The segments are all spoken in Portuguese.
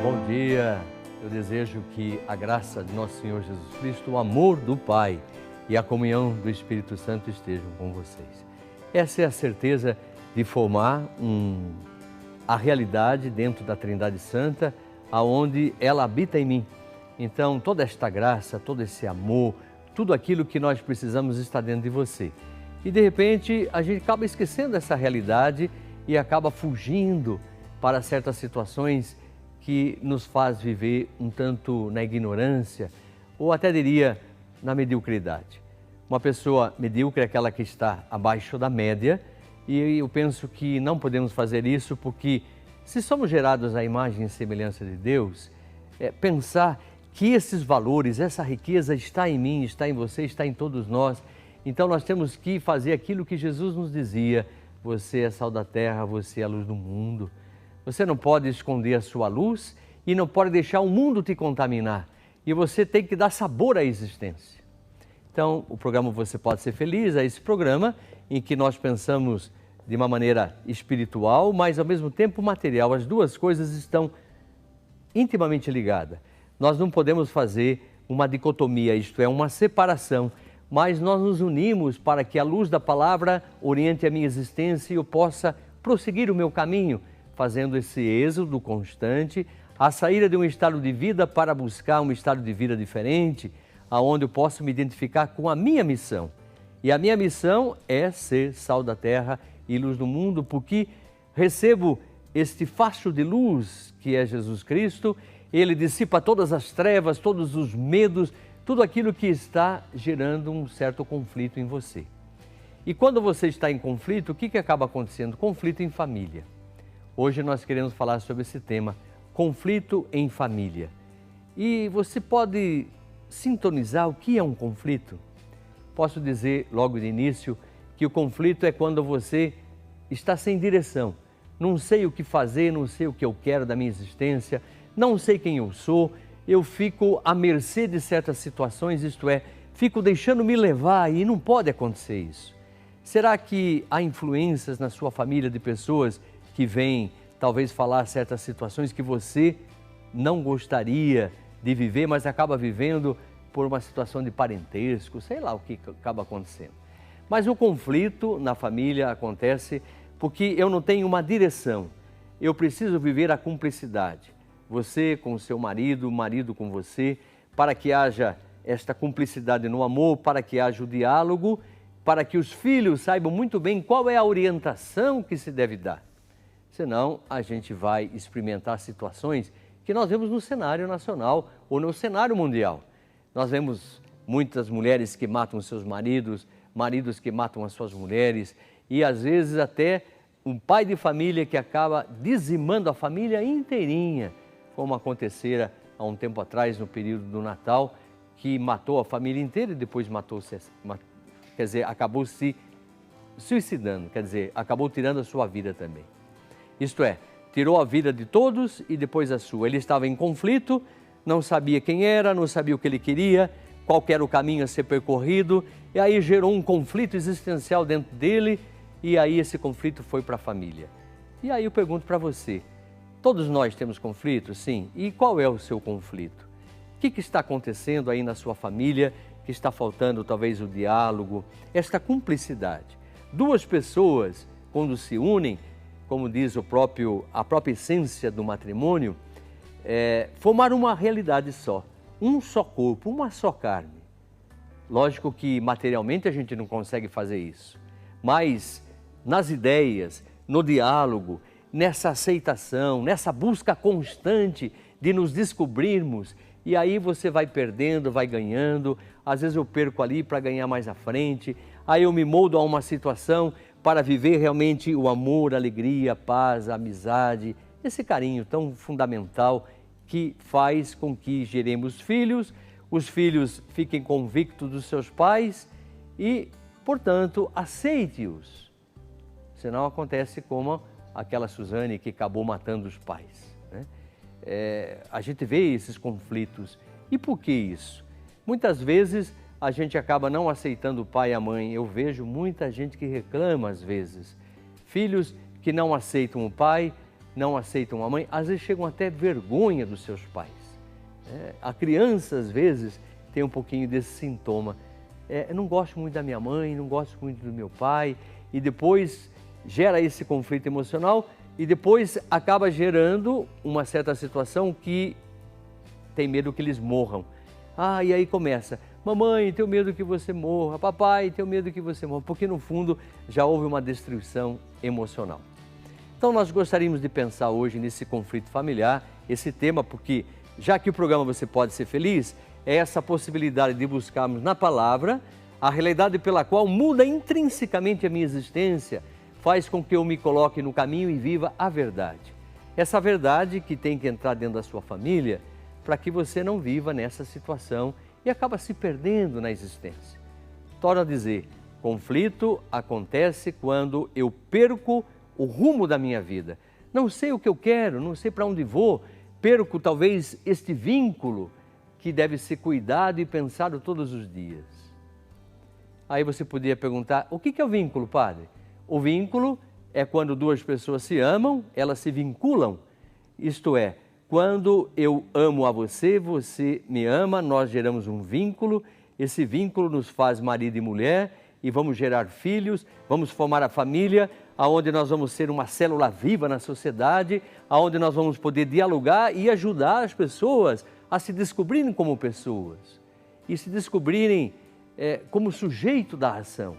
Bom dia, eu desejo que a graça de nosso Senhor Jesus Cristo, o amor do Pai e a comunhão do Espírito Santo estejam com vocês. Essa é a certeza de formar a realidade dentro da Trindade Santa, aonde ela habita em mim. Então, toda esta graça, todo esse amor, tudo aquilo que nós precisamos está dentro de você. E de repente a gente acaba esquecendo essa realidade e acaba fugindo para certas situações que nos faz viver um tanto na ignorância ou até diria na mediocridade. Uma pessoa medíocre é aquela que está abaixo da média e eu penso que não podemos fazer isso porque se somos gerados à imagem e semelhança de Deus, pensar que esses valores, essa riqueza está em mim, está em você, está em todos nós. Então nós temos que fazer aquilo que Jesus nos dizia: você é sal da terra, você é a luz do mundo. Você não pode esconder a sua luz e não pode deixar o mundo te contaminar. E você tem que dar sabor à existência. Então, o programa Você Pode Ser Feliz é esse programa em que nós pensamos de uma maneira espiritual, mas ao mesmo tempo material. As duas coisas estão intimamente ligadas. Nós não podemos fazer uma dicotomia, isto é, uma separação, mas nós nos unimos para que a luz da palavra oriente a minha existência e eu possa prosseguir o meu caminho, fazendo esse êxodo constante, a saída de um estado de vida para buscar um estado de vida diferente, aonde eu posso me identificar com a minha missão. E a minha missão é ser sal da terra e luz do mundo, porque recebo este facho de luz que é Jesus Cristo. Ele dissipa todas as trevas, todos os medos, tudo aquilo que está gerando um certo conflito em você. E quando você está em conflito, o que acaba acontecendo? Conflito em família. Hoje nós queremos falar sobre esse tema, conflito em família. E você pode sintonizar o que é um conflito? Posso dizer logo de início que o conflito é quando você está sem direção. Não sei o que fazer, não sei o que eu quero da minha existência, não sei quem eu sou, eu fico à mercê de certas situações, isto é, fico deixando-me levar e não pode acontecer isso. Será que há influências na sua família de pessoas que vêm talvez falar certas situações que você não gostaria de viver, mas acaba vivendo por uma situação de parentesco, sei lá o que acaba acontecendo. Mas o conflito na família acontece porque eu não tenho uma direção, eu preciso viver a cumplicidade. Você com o seu marido, o marido com você, para que haja esta cumplicidade no amor, para que haja o diálogo, para que os filhos saibam muito bem qual é a orientação que se deve dar. Senão, a gente vai experimentar situações que nós vemos no cenário nacional ou no cenário mundial. Nós vemos muitas mulheres que matam seus maridos, maridos que matam as suas mulheres e às vezes até um pai de família que acaba dizimando a família inteirinha, como acontecera há um tempo atrás no período do Natal, que matou a família inteira e depois acabou se suicidando, acabou tirando a sua vida também. Isto é, tirou a vida de todos e depois a sua. Ele estava em conflito, não sabia quem era, não sabia o que ele queria, qual era o caminho a ser percorrido, e aí gerou um conflito existencial dentro dele, e aí esse conflito foi para a família. E aí eu pergunto para você, todos nós temos conflitos, sim, e qual é o seu conflito? O que está acontecendo aí na sua família, que está faltando talvez o diálogo, esta cumplicidade? Duas pessoas, quando se unem, como diz a própria essência do matrimônio, formar uma realidade só, um só corpo, uma só carne. Lógico que materialmente a gente não consegue fazer isso, mas nas ideias, no diálogo, nessa aceitação, nessa busca constante de nos descobrirmos, e aí você vai perdendo, vai ganhando, às vezes eu perco ali para ganhar mais à frente, aí eu me moldo a uma situação para viver realmente o amor, a alegria, a paz, a amizade, esse carinho tão fundamental que faz com que geremos filhos, os filhos fiquem convictos dos seus pais e, portanto, aceite-os. Senão acontece como aquela Suzane que acabou matando os pais, né? A gente vê esses conflitos. E por que isso? Muitas vezes a gente acaba não aceitando o pai e a mãe. Eu vejo muita gente que reclama às vezes. Filhos que não aceitam o pai, não aceitam a mãe, às vezes chegam até vergonha dos seus pais. A criança, às vezes, tem um pouquinho desse sintoma. Eu não gosto muito da minha mãe, não gosto muito do meu pai, e depois gera esse conflito emocional e depois acaba gerando uma certa situação que tem medo que eles morram. E aí começa, mamãe, tenho medo que você morra, papai, tenho medo que você morra, porque no fundo já houve uma destruição emocional. Então nós gostaríamos de pensar hoje nesse conflito familiar, esse tema, porque já que o programa Você Pode Ser Feliz, é essa possibilidade de buscarmos na palavra a realidade pela qual muda intrinsecamente a minha existência, faz com que eu me coloque no caminho e viva a verdade. Essa verdade que tem que entrar dentro da sua família para que você não viva nessa situação e acaba se perdendo na existência. Torno a dizer, conflito acontece quando eu perco o rumo da minha vida. Não sei o que eu quero, não sei para onde vou, perco talvez este vínculo que deve ser cuidado e pensado todos os dias. Aí você poderia perguntar, o que é o vínculo, padre? O vínculo é quando duas pessoas se amam, elas se vinculam. Isto é, quando eu amo a você, você me ama, nós geramos um vínculo, esse vínculo nos faz marido e mulher e vamos gerar filhos, vamos formar a família, aonde nós vamos ser uma célula viva na sociedade, aonde nós vamos poder dialogar e ajudar as pessoas a se descobrirem como pessoas e se descobrirem como sujeito da ação.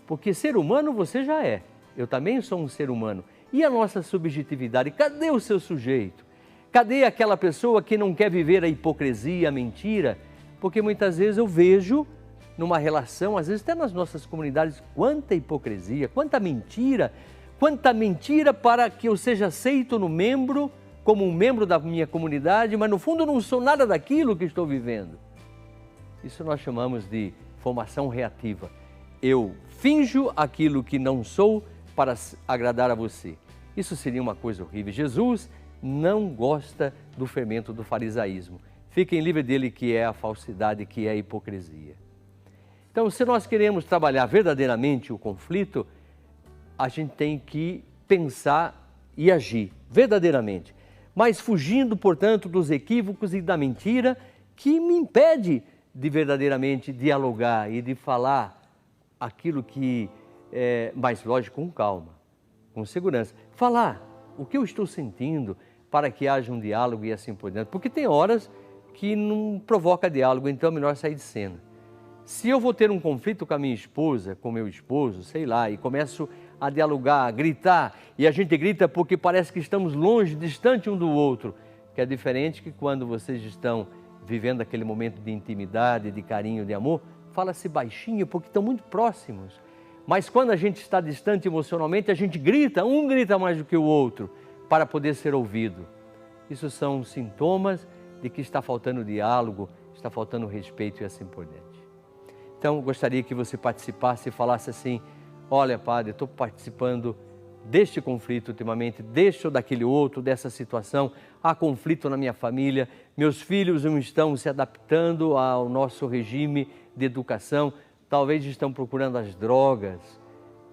Porque ser humano você já é, eu também sou um ser humano. E a nossa subjetividade, cadê o seu sujeito? Cadê aquela pessoa que não quer viver a hipocrisia, a mentira? Porque muitas vezes eu vejo numa relação, às vezes até nas nossas comunidades, quanta hipocrisia, quanta mentira para que eu seja aceito como um membro da minha comunidade, mas no fundo eu não sou nada daquilo que estou vivendo. Isso nós chamamos de formação reativa. Eu finjo aquilo que não sou para agradar a você. Isso seria uma coisa horrível. Jesus não gosta do fermento do farisaísmo. Fiquem livres dele, que é a falsidade, que é a hipocrisia. Então, se nós queremos trabalhar verdadeiramente o conflito, a gente tem que pensar e agir verdadeiramente, mas fugindo, portanto, dos equívocos e da mentira que me impede de verdadeiramente dialogar e de falar aquilo que é mais lógico, com calma, com segurança. Falar o que eu estou sentindo para que haja um diálogo e assim por diante. Porque tem horas que não provoca diálogo, então é melhor sair de cena. Se eu vou ter um conflito com a minha esposa, com meu esposo, sei lá, e começo a dialogar, a gritar, e a gente grita porque parece que estamos longe, distante um do outro, que é diferente que quando vocês estão vivendo aquele momento de intimidade, de carinho, de amor, fala-se baixinho porque estão muito próximos. Mas quando a gente está distante emocionalmente, a gente grita, um grita mais do que o outro, para poder ser ouvido. Isso são sintomas de que está faltando diálogo, está faltando respeito e assim por diante. Então, gostaria que você participasse e falasse assim, olha, padre, estou participando deste conflito ultimamente, deste ou daquele outro, dessa situação, há conflito na minha família, meus filhos não estão se adaptando ao nosso regime de educação, talvez estão procurando as drogas,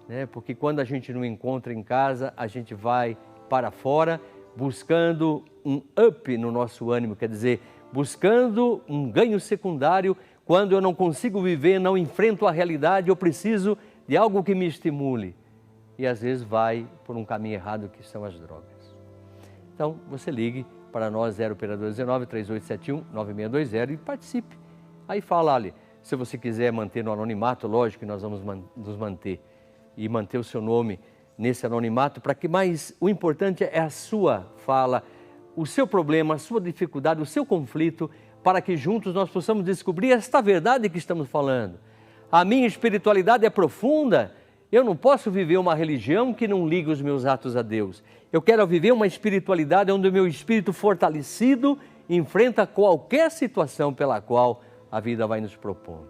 né? Porque quando a gente não encontra em casa, a gente vai para fora buscando um up no nosso ânimo, quer dizer, buscando um ganho secundário. Quando eu não consigo viver, não enfrento a realidade, eu preciso de algo que me estimule. E às vezes vai por um caminho errado, que são as drogas. Então, você ligue para nós, 0 operador 19 3871 9620 e participe. Aí fala ali, se você quiser manter no anonimato, lógico que nós vamos nos manter. E manter o seu nome nesse anonimato, para que mais o importante é a sua fala, o seu problema, a sua dificuldade, o seu conflito, para que juntos nós possamos descobrir esta verdade que estamos falando. A minha espiritualidade é profunda, eu não posso viver uma religião que não liga os meus atos a Deus. Eu quero viver uma espiritualidade onde o meu espírito fortalecido enfrenta qualquer situação pela qual a vida vai nos propondo.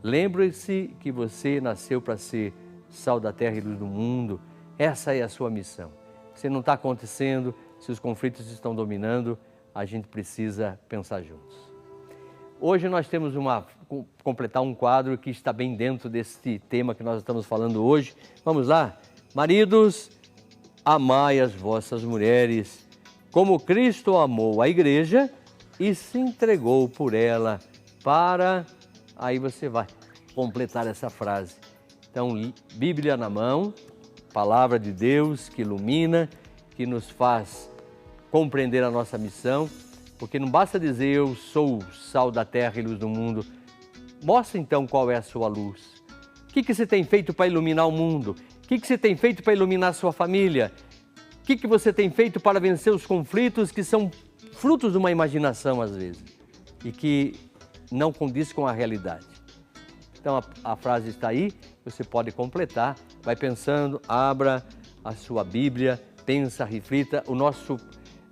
Lembre-se que você nasceu para ser sal da terra e luz do mundo. Essa é a sua missão. Se não está acontecendo, se os conflitos estão dominando, a gente precisa pensar juntos. Hoje nós temos completar um quadro que está bem dentro desse tema que nós estamos falando hoje. Vamos lá? Maridos, amai as vossas mulheres, como Cristo amou a igreja e se entregou por ela para... Aí você vai completar essa frase. Então, Bíblia na mão, palavra de Deus que ilumina, que nos faz compreender a nossa missão, porque não basta dizer eu sou o sal da terra e luz do mundo. Mostra então qual é a sua luz. O que você tem feito para iluminar o mundo? O que você tem feito para iluminar a sua família? O que você tem feito para vencer os conflitos que são frutos de uma imaginação às vezes e que não condiz com a realidade? Então a frase está aí, você pode completar, vai pensando, abra a sua Bíblia, pensa, reflita.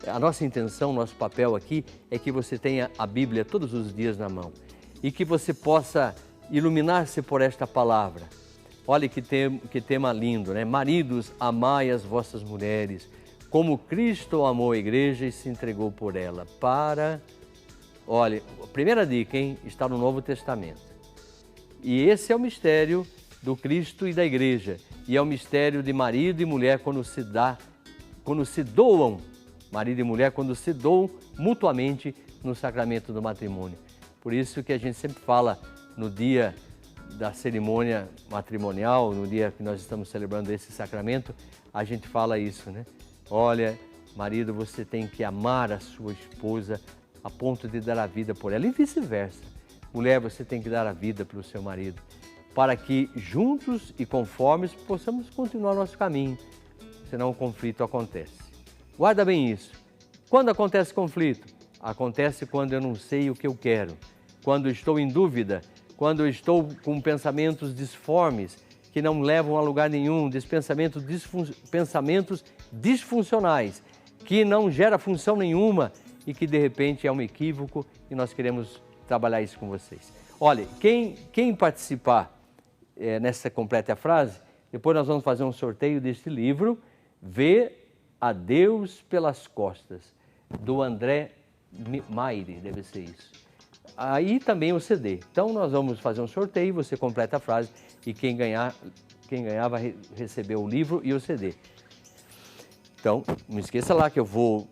A nossa intenção, nosso papel aqui é que você tenha a Bíblia todos os dias na mão e que você possa iluminar-se por esta palavra. Olha que tema lindo, né? Maridos, amai as vossas mulheres, como Cristo amou a igreja e se entregou por ela para... Olha, a primeira dica, hein? Está no Novo Testamento. E esse é o mistério do Cristo e da igreja. E é o mistério de marido e mulher quando se doam, marido e mulher quando se doam mutuamente no sacramento do matrimônio. Por isso que a gente sempre fala no dia da cerimônia matrimonial, no dia que nós estamos celebrando esse sacramento, a gente fala isso, né? Olha, marido, você tem que amar a sua esposa a ponto de dar a vida por ela e vice-versa. Mulher, você tem que dar a vida pelo seu marido, para que juntos e conformes possamos continuar nosso caminho, senão o conflito acontece. Guarda bem isso. Quando acontece conflito? Acontece quando eu não sei o que eu quero, quando estou em dúvida, quando eu estou com pensamentos disformes, que não levam a lugar nenhum, pensamentos disfuncionais, que não gera função nenhuma e que de repente é um equívoco e nós queremos trabalhar isso com vocês. Olha, quem participar nessa completa frase, depois nós vamos fazer um sorteio deste livro, Vê a Deus pelas Costas, do André Maire, deve ser isso. Aí também o CD. Então nós vamos fazer um sorteio, você completa a frase e quem ganhar vai receber o livro e o CD. Então, não esqueça lá que eu vou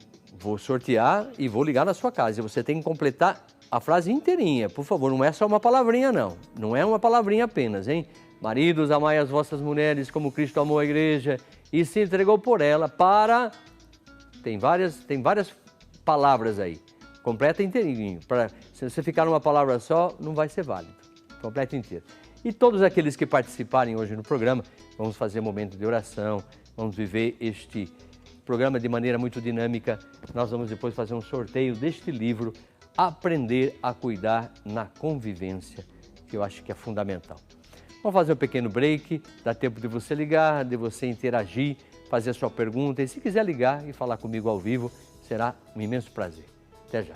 sortear e vou ligar na sua casa. Você tem que completar a frase inteirinha, por favor, não é só uma palavrinha não. Não é uma palavrinha apenas, hein? Maridos, amai as vossas mulheres como Cristo amou a igreja e se entregou por ela para... Tem várias palavras aí. Completa inteirinho. Se você ficar numa palavra só, não vai ser válido. Completa inteiro. E todos aqueles que participarem hoje no programa, vamos fazer um momento de oração, vamos viver este programa de maneira muito dinâmica. Nós vamos depois fazer um sorteio deste livro, Aprender a Cuidar na Convivência, que eu acho que é fundamental. Vamos fazer um pequeno break, dá tempo de você ligar, de você interagir, fazer a sua pergunta. E se quiser ligar e falar comigo ao vivo, será um imenso prazer. Até já.